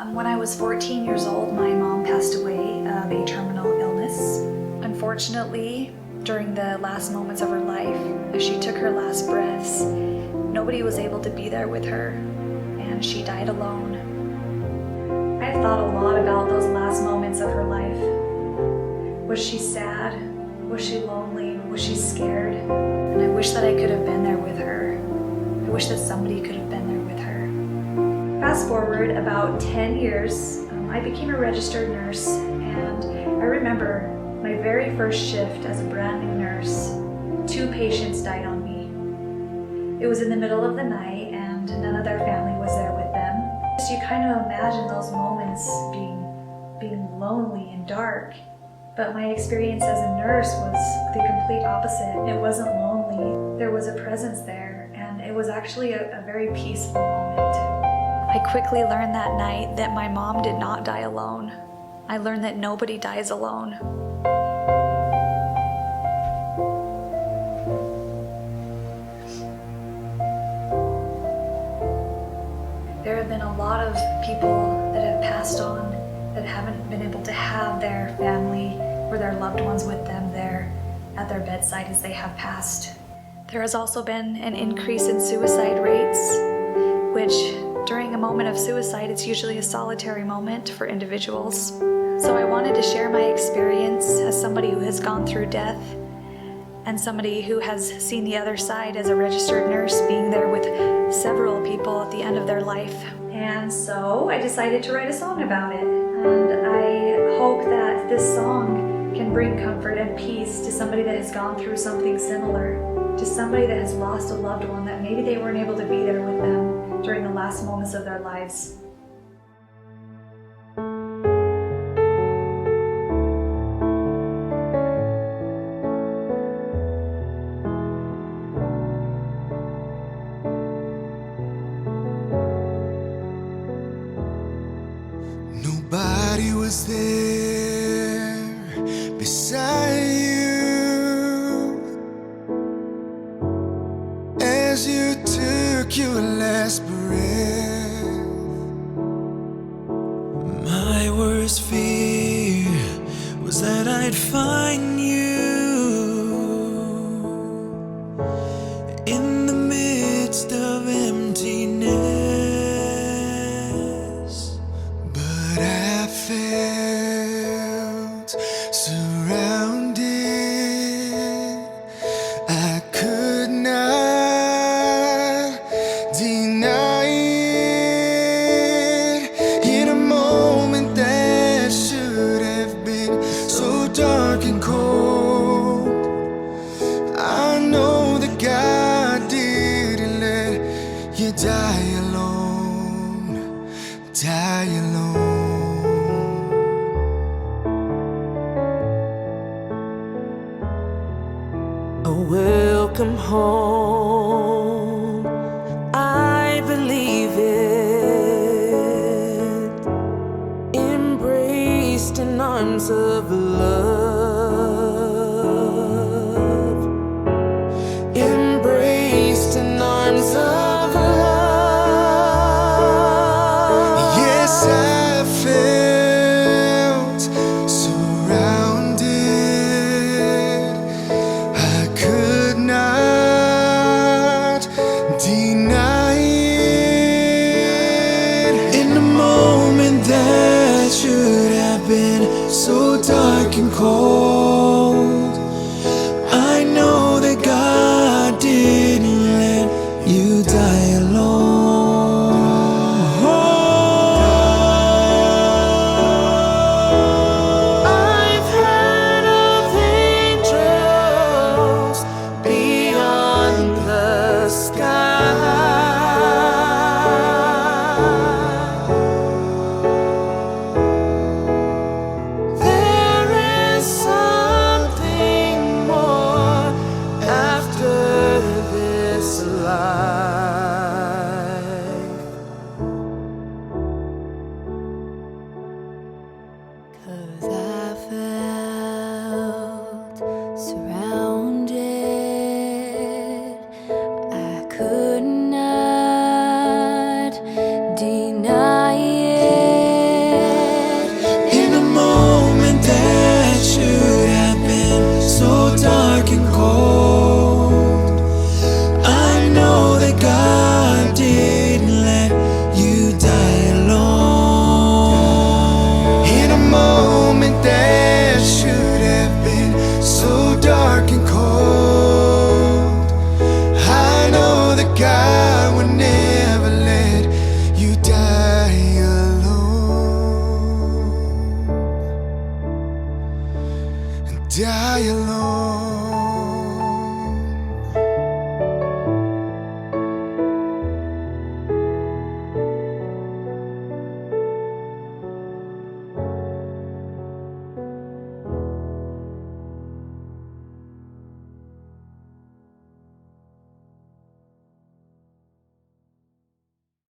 When I was 14 years old, my mom passed away of a terminal illness. Unfortunately, during the last moments of her life, as she took her last breaths, nobody was able to be there with her, and she died alone. I've thought a lot about those last moments of her life. Was she sad? Was she lonely? Was she scared? And I wish that I could have been there with her. I wish that somebody could have been there with her. Fast forward about 10 years, I became a registered nurse, and I remember my very first shift as a brand new nurse. 2 patients died on me. It was in the middle of the night, and none of their family was there with them. So you kind of imagine those moments being lonely and dark. But my experience as a nurse was the complete opposite. It wasn't lonely. There was a presence there, and it was actually a very peaceful moment. I quickly learned that night that my mom did not die alone. I learned that nobody dies alone. There have been a lot of people that have passed on that haven't been able to have their family or their loved ones with them there at their bedside as they have passed. There has also been an increase in suicide rates, which during a moment of suicide, it's usually a solitary moment for individuals. So I wanted to share my experience as somebody who has gone through death and somebody who has seen the other side as a registered nurse, being there with several people at the end of their life. And so I decided to write a song about it. And I hope that this song can bring comfort and peace to somebody that has gone through something similar, to somebody that has lost a loved one that maybe they weren't able to be there with them during the last moments of their lives. Nobody was there beside you as you took your last breath. My worst fear was that I'd find you in the midst of emptiness, but I felt surrounded. I could not deny it. In a moment that should have been so dark and cold, I know that God didn't let you die alone, die alone. A welcome home, I believe it, embraced in arms of love.